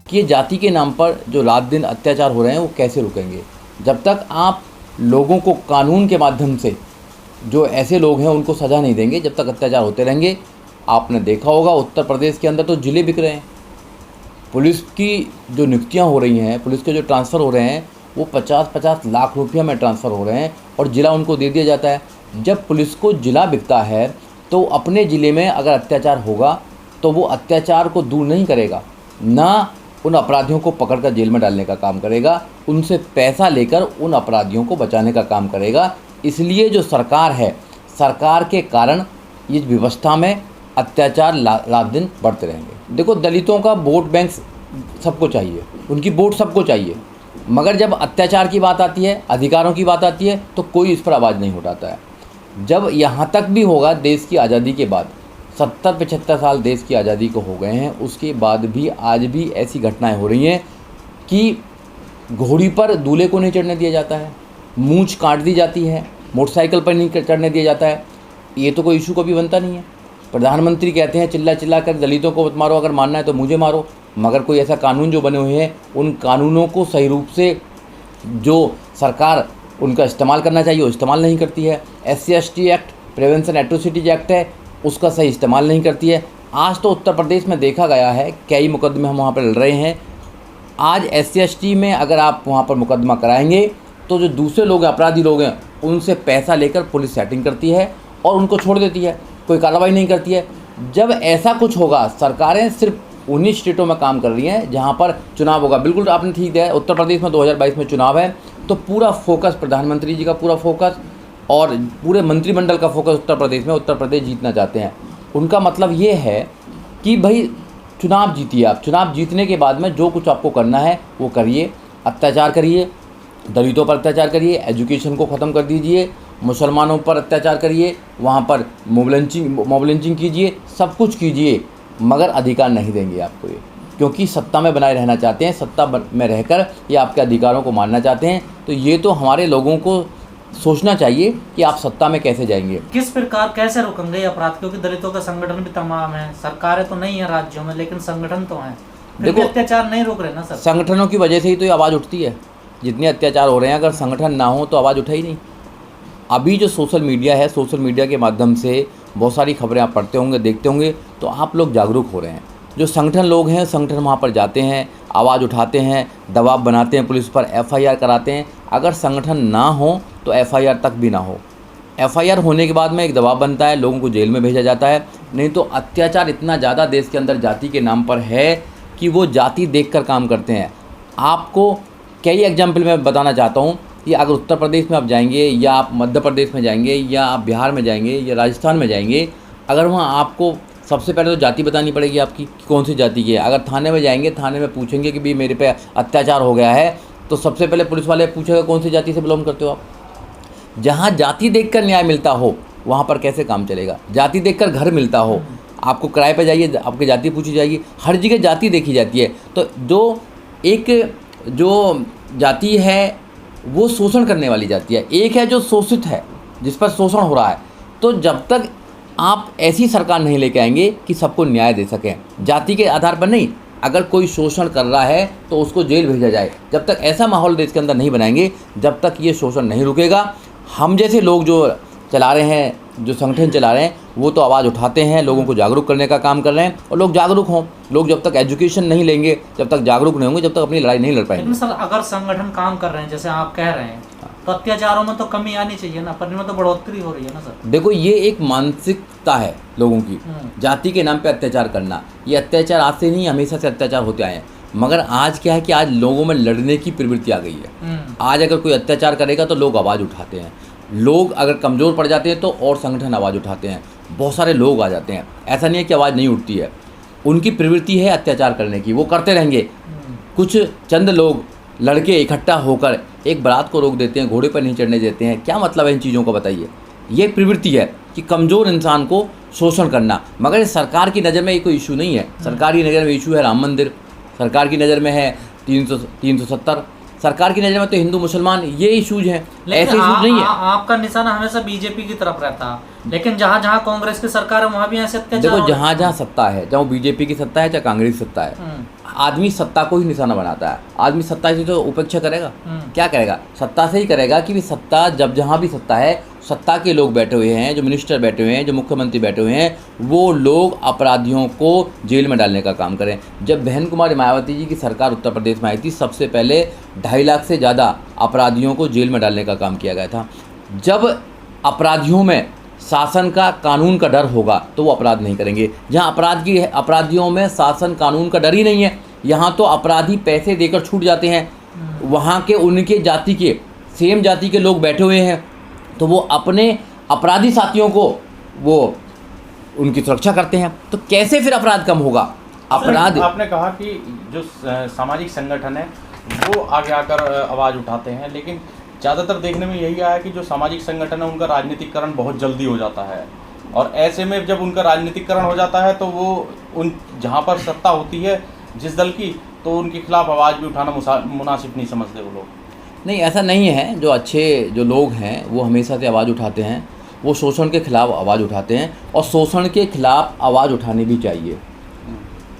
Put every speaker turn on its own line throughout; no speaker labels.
कि ये जाति के नाम पर जो रात दिन अत्याचार हो रहे हैं वो कैसे रुकेंगे। जब तक आप लोगों को कानून के माध्यम से जो ऐसे लोग हैं उनको सज़ा नहीं देंगे, जब तक अत्याचार होते रहेंगे। आपने देखा होगा उत्तर प्रदेश के अंदर तो जिले बिक रहे हैं। पुलिस की जो नियुक्तियाँ हो रही हैं, पुलिस के जो ट्रांसफ़र हो रहे हैं वो 50-50 लाख रुपया में ट्रांसफ़र हो रहे हैं और ज़िला उनको दे दिया जाता है। जब पुलिस को ज़िला बिकता है तो अपने ज़िले में अगर अत्याचार होगा तो वो अत्याचार को दूर नहीं करेगा, ना उन अपराधियों को पकड़कर जेल में डालने का काम करेगा, उनसे पैसा लेकर उन अपराधियों को बचाने का काम करेगा। इसलिए जो सरकार है, सरकार के कारण इस व्यवस्था में अत्याचार रात दिन बढ़ते रहेंगे। देखो, दलितों का वोट बैंक सबको चाहिए, उनकी वोट सबको चाहिए, मगर जब अत्याचार की बात आती है, अधिकारों की बात आती है तो कोई इस पर आवाज़ नहीं उठाता है। जब यहाँ तक भी होगा, देश की आज़ादी के बाद 70-75 साल देश की आज़ादी को हो गए हैं, उसके बाद भी आज भी ऐसी घटनाएं हो रही हैं कि घोड़ी पर दूल्हे को नहीं चढ़ने दिया जाता है, मूंछ काट दी जाती है, मोटरसाइकिल पर नहीं चढ़ने दिया जाता है। ये तो कोई इशू कभी बनता नहीं है। प्रधानमंत्री कहते हैं चिल्ला चिल्ला कर दलितों को मत मारो, अगर मारना है तो मुझे मारो, मगर कोई ऐसा कानून जो बने हुए हैं उन कानूनों को सही रूप से जो सरकार उनका इस्तेमाल करना चाहिए वो इस्तेमाल नहीं करती है। SC/ST act, prevention atrocities act है, उसका सही इस्तेमाल नहीं करती है। आज तो उत्तर प्रदेश में देखा गया है कई मुकदमे हम वहाँ पर लड़ रहे हैं। आज SC/ST में अगर आप वहाँ पर मुकदमा कराएंगे तो जो दूसरे लोग हैं, अपराधी लोग हैं, उनसे पैसा लेकर पुलिस सेटिंग करती है और उनको छोड़ देती है, कोई कार्रवाई नहीं करती है। जब ऐसा कुछ होगा, सरकारें सिर्फ उन्हीं स्टेटों में काम कर रही हैं जहाँ पर चुनाव होगा। बिल्कुल आपने ठीक है, उत्तर प्रदेश में 2022 में चुनाव है तो पूरा फोकस प्रधानमंत्री जी का पूरा फोकस और पूरे मंत्रिमंडल का फोकस उत्तर प्रदेश में, उत्तर प्रदेश जीतना चाहते हैं। उनका मतलब ये है कि भाई चुनाव जीतिए आप, चुनाव जीतने के बाद में जो कुछ आपको करना है वो करिए, अत्याचार करिए, दलितों पर अत्याचार करिए, एजुकेशन को ख़त्म कर दीजिए, मुसलमानों पर अत्याचार करिए, वहाँ पर मॉब लिंचिंग कीजिए, सब कुछ कीजिए, मगर अधिकार नहीं देंगे आपको ये, क्योंकि सत्ता में बनाए रहना चाहते हैं, सत्ता में रहकर ये आपके अधिकारों को मारना चाहते हैं। तो ये तो हमारे लोगों को सोचना चाहिए कि आप सत्ता में कैसे जाएंगे,
किस प्रकार कैसे रोकेंगे अपराध, क्योंकि दलितों का संगठन भी तमाम है, सरकारें तो नहीं है राज्यों में लेकिन संगठन तो हैं। देखो, अत्याचार नहीं रोक रहे ना सर।
संगठनों की वजह से ही तो ये आवाज़ उठती है। जितने अत्याचार हो रहे हैं, अगर संगठन ना हो तो आवाज़ उठे ही नहीं। अभी जो सोशल मीडिया है, सोशल मीडिया के माध्यम से बहुत सारी खबरें आप पढ़ते होंगे, देखते होंगे, तो आप लोग जागरूक हो रहे हैं। जो संगठन लोग हैं, संगठन वहाँ पर जाते हैं, आवाज़ उठाते हैं, दबाव बनाते हैं, पुलिस पर FIR कराते हैं। अगर संगठन ना हो तो FIR तक भी ना हो। FIR होने के बाद में एक दबाव बनता है, लोगों को जेल में भेजा जाता है। नहीं तो अत्याचार इतना ज़्यादा देश के अंदर जाति के नाम पर है कि वो जाति देखकर काम करते हैं। आपको कई एग्जाम्पल मैं बताना चाहता हूँ कि अगर उत्तर प्रदेश में आप जाएंगे या आप मध्य प्रदेश में जाएंगे या आप बिहार में जाएंगे या राजस्थान में जाएंगे, अगर वहाँ आपको सबसे पहले तो जाति बतानी पड़ेगी आपकी कि कौन सी जाति की है। अगर थाने में जाएंगे, थाने में पूछेंगे कि भाई मेरे पे अत्याचार हो गया है, तो सबसे पहले पुलिस वाले पूछेगा कौन सी जाति से बिलोंग करते हो आप। जहाँ जाति देखकर न्याय मिलता हो वहाँ पर कैसे काम चलेगा। जाति देखकर घर मिलता हो, आपको किराए पर जाइए, आपकी जाति पूछी जाएगी, हर जगह जाति देखी जाती है। तो जो जाति है वो शोषण करने वाली जाति है, एक है जो शोषित है, जिस पर शोषण हो रहा है। तो जब तक आप ऐसी सरकार नहीं लेके आएंगे कि सबको न्याय दे सकें, जाति के आधार पर नहीं, अगर कोई शोषण कर रहा है तो उसको जेल भेजा जाए, जब तक ऐसा माहौल देश के अंदर नहीं बनाएंगे, जब तक ये शोषण नहीं रुकेगा। हम जैसे लोग जो चला रहे हैं, जो संगठन चला रहे हैं, वो तो आवाज़ उठाते हैं, लोगों को जागरूक करने का काम कर रहे हैं, और लोग जागरूक हों। लोग जब तक एजुकेशन नहीं लेंगे, जब तक जागरूक नहीं होंगे, जब तक अपनी लड़ाई नहीं लड़ पाएंगे।
सर, अगर संगठन काम कर रहे हैं जैसे आप कह रहे हैं, तो अत्याचारों में तो कमी आनी चाहिए ना, पर इनमें तो बढ़ोतरी हो रही है ना सर।
देखो, ये एक मानसिकता है लोगों की, जाति के नाम पे अत्याचार करना। ये अत्याचार आज से नहीं, हमेशा से अत्याचार होते आए हैं, मगर आज क्या है कि आज लोगों में लड़ने की प्रवृत्ति आ गई है। आज अगर कोई अत्याचार करेगा तो लोग आवाज़ उठाते हैं, लोग अगर कमज़ोर पड़ जाते हैं तो और संगठन आवाज़ उठाते हैं, बहुत सारे लोग आ जाते हैं। ऐसा नहीं है कि आवाज़ नहीं उठती है, उनकी प्रवृत्ति है अत्याचार करने की, वो करते रहेंगे। कुछ चंद लोग लड़के इकट्ठा होकर एक बारात को रोक देते हैं, घोड़े पर नहीं चढ़ने देते हैं। क्या मतलब है इन चीज़ों का, बताइए। ये प्रवृत्ति है कि कमज़ोर इंसान को शोषण करना। मगर सरकार की नज़र में ये कोई इशू नहीं है। सरकार की नज़र में इशू है राम मंदिर, सरकार की नज़र में है 370, सरकार की नज़र में तो हिंदू मुसलमान, ये इशूज हैं, ऐसे इशूज नहीं है।
आपका निशाना हमेशा बीजेपी की तरफ रहता है, लेकिन जहाँ जहाँ कांग्रेस की सरकार है वहाँ भी ऐसे अत्याचार।
देखो, जहाँ जहाँ सत्ता है, चाहे बीजेपी की सत्ता है चाहे कांग्रेस की सत्ता है, आदमी सत्ता को ही निशाना बनाता है। आदमी सत्ता से तो उपेक्षा करेगा, क्या करेगा? सत्ता से ही करेगा कि भी सत्ता, जब जहाँ भी सत्ता है, सत्ता के लोग बैठे हुए हैं, जो मिनिस्टर बैठे हुए हैं, जो मुख्यमंत्री बैठे हुए हैं, वो लोग अपराधियों को जेल में डालने का काम करें। जब बहन कुमारी मायावती जी की सरकार उत्तर प्रदेश में आई थी, सबसे पहले 2.5 लाख से ज़्यादा अपराधियों को जेल में डालने का काम किया गया था। जब अपराधियों में शासन का, कानून का डर होगा तो वो अपराध नहीं करेंगे। जहाँ अपराधियों में शासन कानून का डर ही नहीं है, यहाँ तो अपराधी पैसे देकर छूट जाते हैं। वहाँ के उनके जाति के, सेम जाति के लोग बैठे हुए हैं, तो वो अपने अपराधी साथियों को वो उनकी सुरक्षा करते हैं। तो कैसे फिर अपराध कम होगा? अपराध,
आपने कहा कि जो सामाजिक संगठन है वो आगे आकर आवाज़ उठाते हैं, लेकिन ज़्यादातर देखने में यही आया कि जो सामाजिक संगठन है उनका राजनीतिकरण बहुत जल्दी हो जाता है, और ऐसे में जब उनका राजनीतिकरण हो जाता है तो वो उन जहाँ पर सत्ता होती है जिस दल की, तो उनके खिलाफ आवाज़ भी उठाना मुनासिब नहीं समझते वो लोग।
नहीं, ऐसा नहीं है। जो अच्छे जो लोग हैं वो हमेशा से आवाज़ उठाते हैं, वो शोषण के खिलाफ आवाज़ उठाते हैं, और शोषण के खिलाफ आवाज़ उठानी भी चाहिए।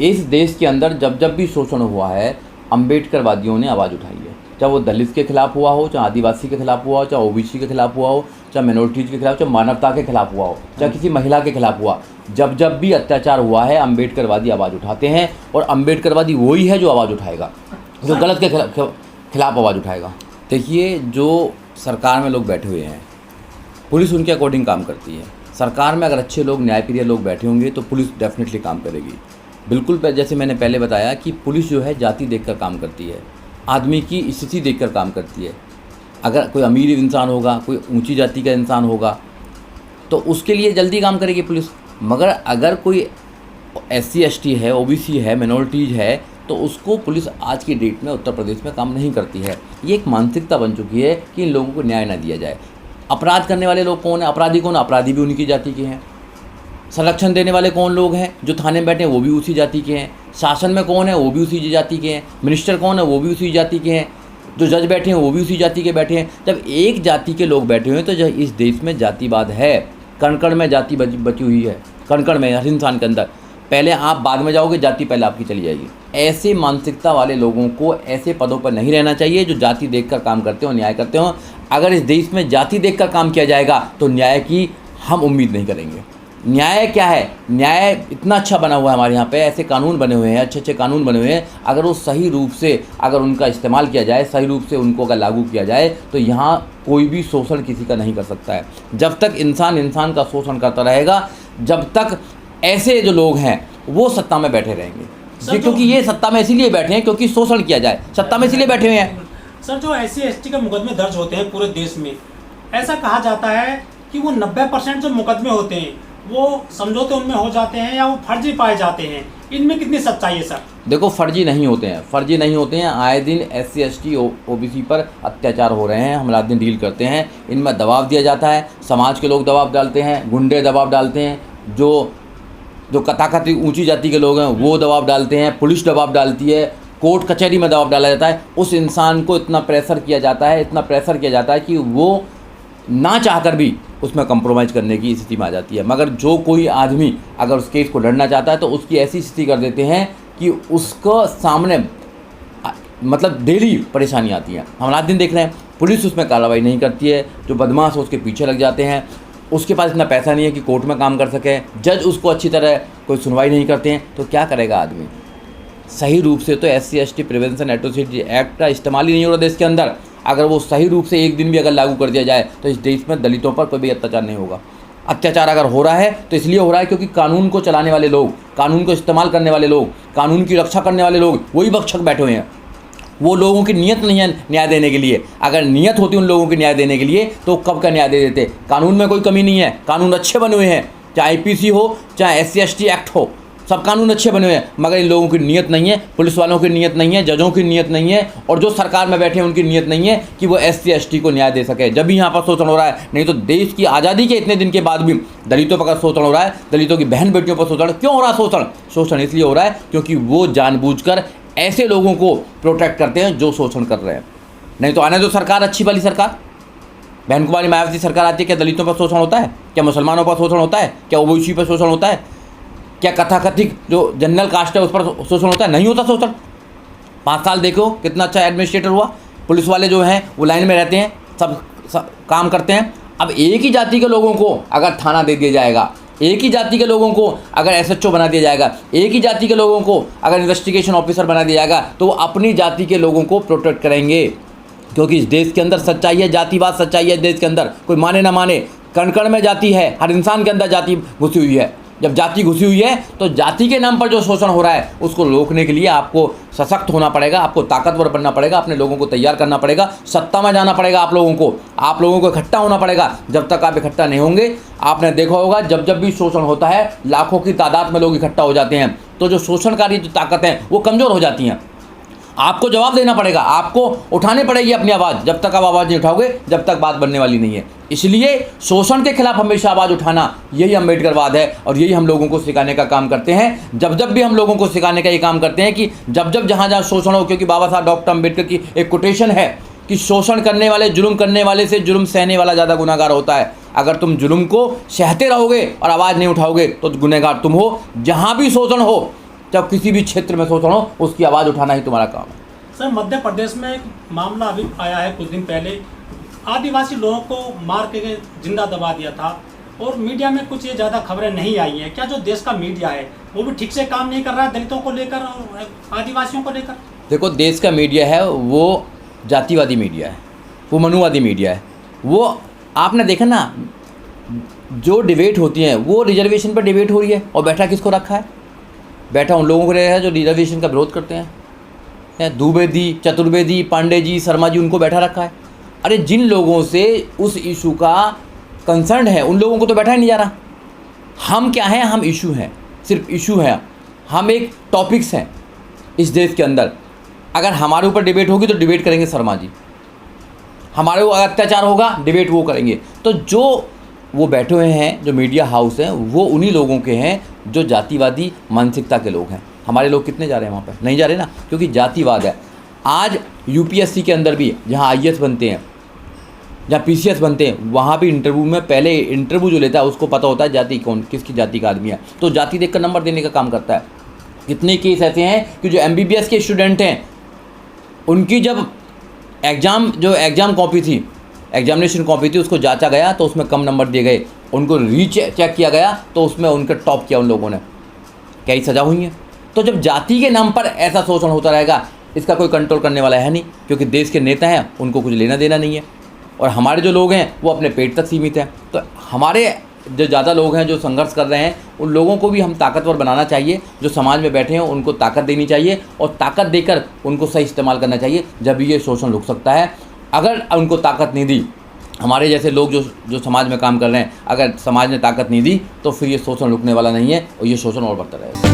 इस देश के अंदर जब जब भी शोषण हुआ है, अम्बेडकरवादियों ने आवाज़ उठाई है। चाहे वो दलित के खिलाफ हुआ हो, चाहे आदिवासी के खिलाफ हुआ हो, चाहे ओबीसी के खिलाफ हुआ हो, चाहे मिनोरिटीज़ के खिलाफ, चाहे मानवता के खिलाफ हुआ हो, चाहे किसी महिला के खिलाफ हुआ। जब जब भी अत्याचार हुआ है, अम्बेडकरवादी आवाज़ उठाते हैं, और अम्बेडकरवादी वही है जो आवाज़ उठाएगा, जो गलत के खिलाफ आवाज़ उठाएगा। देखिए, जो सरकार में लोग बैठे हुए हैं, पुलिस उनके अकॉर्डिंग काम करती है। सरकार में अगर अच्छे लोग, न्यायप्रिय लोग बैठे होंगे तो पुलिस डेफिनेटली काम करेगी। बिल्कुल, जैसे मैंने पहले बताया कि पुलिस जो है जाति देखकर काम करती है, आदमी की स्थिति देखकर काम करती है। अगर कोई अमीर इंसान होगा, कोई ऊंची जाति का इंसान होगा, तो उसके लिए जल्दी काम करेगी पुलिस। मगर अगर कोई SC ST है, OBC है, मिनोरिटीज़ है, तो उसको पुलिस आज की डेट में उत्तर प्रदेश में काम नहीं करती है। ये एक मानसिकता बन चुकी है कि इन लोगों को न्याय ना दिया जाए। अपराध करने वाले लोग कौन है? अपराधी कौन? अपराधी भी उनकी जाति के हैं। संरक्षण देने वाले कौन लोग हैं? जो थाने में बैठे हैं वो भी उसी जाति के हैं। शासन में कौन है? वो भी उसी जाति के हैं। मिनिस्टर कौन है? वो भी उसी जाति के हैं। जो जज बैठे हैं वो भी उसी जाति के बैठे हैं। जब एक जाति के लोग बैठे हुए हैं तो जो इस देश में जातिवाद है, कण-कण में जाति बची हुई है, कण-कण में, हर इंसान के अंदर। पहले आप बाद में जाओगे, जाति पहले आपकी चली जाएगी। ऐसे मानसिकता वाले लोगों को ऐसे पदों पर नहीं रहना चाहिए जो जाति देखकर काम करते हो, न्याय करते हो। अगर इस देश में जाति देखकर काम किया जाएगा तो न्याय की हम उम्मीद नहीं करेंगे। न्याय क्या है? न्याय इतना अच्छा बना हुआ है हमारे यहाँ पे, ऐसे कानून बने हुए हैं, अच्छे अच्छे कानून बने हुए हैं। अगर वो सही रूप से, अगर उनका इस्तेमाल किया जाए, सही रूप से उनको अगर लागू किया जाए, तो यहाँ कोई भी शोषण किसी का नहीं कर सकता है। जब तक इंसान का शोषण करता रहेगा, जब तक ऐसे जो लोग हैं वो सत्ता में बैठे रहेंगे। क्योंकि ये सत्ता में इसीलिए बैठे हैं क्योंकि शोषण किया जाए, सत्ता में इसीलिए बैठे हुए हैं।
सर, जो SC ST के मुकदमे दर्ज होते हैं पूरे देश में, ऐसा कहा जाता है कि वो 90% जो मुकदमे होते हैं वो समझौते उनमें हो जाते हैं या वो फर्जी पाए जाते हैं। इनमें कितनी सच्चाई है सर?
देखो, फर्जी नहीं होते हैं, फर्जी नहीं होते हैं। आए दिन SC ST OBC पर अत्याचार हो रहे हैं, हम रात दिन डील करते हैं। इनमें दबाव दिया जाता है, समाज के लोग दबाव डालते हैं, गुंडे दबाव डालते हैं, जो कथाकथित ऊंची जाति के लोग हैं वो दबाव डालते हैं, पुलिस दबाव डालती है, कोर्ट कचहरी में दबाव डाला जाता है। उस इंसान को इतना प्रेशर किया जाता है कि वो ना चाहकर भी उसमें कंप्रोमाइज़ करने की स्थिति में आ जाती है। मगर जो कोई आदमी अगर उस केस को लड़ना चाहता है तो उसकी ऐसी स्थिति कर देते हैं कि उसको सामने मतलब डेली परेशानी आती है। हम रात दिन देख रहे हैं, पुलिस उसमें कार्रवाई नहीं करती है, जो बदमाश है उसके पीछे लग जाते हैं। उसके पास इतना पैसा नहीं है कि कोर्ट में काम कर सके, जज उसको अच्छी तरह कोई सुनवाई नहीं करते हैं, तो क्या करेगा आदमी? सही रूप से तो SC ST prevention atrocity act का इस्तेमाल ही नहीं हो रहा देश के अंदर। अगर वो सही रूप से एक दिन भी अगर लागू कर दिया जाए तो इस देश में दलितों पर कोई भी अत्याचार नहीं होगा। अत्याचार अगर हो रहा है तो इसलिए हो रहा है क्योंकि कानून को चलाने वाले लोग, कानून को इस्तेमाल करने वाले लोग, कानून की रक्षा करने वाले लोग, वही भक्षक बैठे हुए हैं। वो लोगों की नीयत नहीं है न्याय देने के लिए। अगर नीयत होती उन लोगों की न्याय देने के लिए तो कब का न्याय दे देते। कानून में कोई कमी नहीं है, कानून अच्छे बने हुए हैं, चाहे IPC हो, चाहे SC ST एक्ट हो, सब कानून अच्छे बने हुए हैं। मगर इन लोगों की नीयत नहीं है, पुलिस वालों की नीयत नहीं है, जजों की नीयत नहीं है, और जो सरकार में बैठे हैं उनकी नीयत नहीं है कि वो SC ST को न्याय दे सके। जब भी यहाँ पर शोषण हो रहा है, नहीं तो देश की आज़ादी के इतने दिन के बाद भी दलितों पर शोषण हो रहा है, दलितों की बहन बेटियों पर शोषण क्यों हो रहा है? शोषण इसलिए हो रहा है क्योंकि वो जानबूझकर ऐसे लोगों को प्रोटेक्ट करते हैं जो शोषण कर रहे हैं। नहीं तो आने दो सरकार, अच्छी वाली सरकार। बहन कुमारी मायावती सरकार आती है, क्या दलितों पर शोषण होता है? क्या मुसलमानों पर शोषण होता है? क्या OBC पर शोषण होता है? क्या कथाकथित जो जनरल कास्ट है उस पर शोषण होता है? नहीं होता शोषण। 5 साल देखो कितना अच्छा एडमिनिस्ट्रेटर हुआ, पुलिस वाले जो हैं वो लाइन में रहते हैं, सब काम करते हैं। अब एक ही जाति के लोगों को अगर थाना दे दिया जाएगा, एक ही जाति के लोगों को अगर SHO बना दिया जाएगा, एक ही जाति के लोगों को अगर इन्वेस्टिगेशन ऑफिसर बना दिया जाएगा, तो वो अपनी जाति के लोगों को प्रोटेक्ट करेंगे। क्योंकि इस देश के अंदर सच्चाई है, जातिवाद सच्चाई है। देश के अंदर कोई माने ना माने, कण कण में जाति है, हर इंसान के अंदर जाति घुसी हुई है। जब जाति घुसी हुई है तो जाति के नाम पर जो शोषण हो रहा है उसको रोकने के लिए आपको सशक्त होना पड़ेगा, आपको ताकतवर बनना पड़ेगा, अपने लोगों को तैयार करना पड़ेगा, सत्ता में जाना पड़ेगा आप लोगों को इकट्ठा होना पड़ेगा। जब तक आप इकट्ठा नहीं होंगे, आपने देखा होगा जब भी शोषण होता है लाखों की तादाद में लोग इकट्ठा हो जाते हैं, तो जो शोषणकारी जो ताकत है वो कमज़ोर हो जाती हैं। आपको जवाब देना पड़ेगा, आपको उठानी पड़ेगी अपनी आवाज़। जब तक आप आवाज़ नहीं उठाओगे जब तक बात बनने वाली नहीं है। इसलिए शोषण के खिलाफ हमेशा आवाज़ उठाना, यही अम्बेडकरवाद है और यही हम लोगों को सिखाने का काम करते हैं। जब भी हम लोगों को सिखाने का ये काम करते हैं कि जब जहाँ शोषण हो, क्योंकि बाबा साहब डॉक्टर अम्बेडकर की एक कोटेशन है कि शोषण करने वाले, जुल्म करने वाले से जुल्म सहने वाला ज़्यादा गुनाहगार होता है। अगर तुम जुल्म को सहते रहोगे और आवाज़ नहीं उठाओगे तो गुनहगार तुम हो। जहाँ भी शोषण हो, जब किसी भी क्षेत्र में शोषण हो, उसकी आवाज़ उठाना ही तुम्हारा काम है।
सर, मध्य प्रदेश में एक मामला अभी आया है कुछ दिन पहले, आदिवासी लोगों को मार के जिंदा दबा दिया था और मीडिया में कुछ ये ज़्यादा खबरें नहीं आई हैं। क्या जो देश का मीडिया है वो भी ठीक से काम नहीं कर रहा है दलितों को लेकर और आदिवासियों को लेकर? देखो,
देश का मीडिया है वो जातिवादी मीडिया है, वो मनुवादी मीडिया है। वो आपने देखा ना, जो डिबेट होती है वो रिजर्वेशन पर डिबेट हो रही है और बैठा किसको रखा है? बैठा उन लोगों को रखा है जो रिजर्वेशन का विरोध करते हैं। द्विवेदी, चतुर्वेदी, पांडे जी, शर्मा जी, उनको बैठा रखा है। अरे जिन लोगों से उस इशू का कंसर्न है उन लोगों को तो बैठा ही नहीं जा रहा। हम क्या हैं? हम इशू हैं, सिर्फ इशू हैं। हम एक टॉपिक्स हैं इस देश के अंदर। अगर हमारे ऊपर डिबेट होगी तो डिबेट करेंगे शर्मा जी, हमारे ऊपर अत्याचार होगा डिबेट वो करेंगे। तो जो वो बैठे हुए हैं, जो मीडिया हाउस हैं, वो उन्हीं लोगों के हैं जो जातिवादी मानसिकता के लोग हैं। हमारे लोग कितने जा रहे हैं वहाँ पर? नहीं जा रहे ना, क्योंकि जातिवाद है। आज UPSC के अंदर भी जहाँ IAS बनते हैं, जहाँ PCS बनते हैं, वहाँ भी इंटरव्यू में पहले इंटरव्यू जो लेता है उसको पता होता है जाति कौन, किसकी जाति का आदमी है, तो जाति देखकर नंबर देने का काम करता है। कितने केस ऐसे हैं कि जो MBBS के स्टूडेंट हैं, उनकी जब एग्ज़ाम कॉपी थी, एग्जामिनेशन कॉपी थी, उसको जांचा गया तो उसमें कम नंबर दिए गए, उनको चेक किया गया तो उसमें उनका टॉप किया उन लोगों ने, कई सज़ा हुई है। तो जब जाति के नाम पर ऐसा शोषण होता रहेगा, इसका कोई कंट्रोल करने वाला है नहीं, क्योंकि देश के नेता हैं उनको कुछ लेना देना नहीं है और हमारे जो लोग हैं वो अपने पेट तक सीमित हैं। तो हमारे जो ज़्यादा लोग हैं जो संघर्ष कर रहे हैं, उन लोगों को भी हम ताकतवर बनाना चाहिए। जो समाज में बैठे हैं उनको ताकत देनी चाहिए और ताकत देकर उनको सही इस्तेमाल करना चाहिए, जब ये शोषण रुक सकता है। अगर उनको ताकत नहीं दी, हमारे जैसे लोग जो समाज में काम कर रहे हैं, अगर समाज ने ताकत नहीं दी तो फिर ये शोषण रुकने वाला नहीं है और ये शोषण और बढ़ता रहेगा।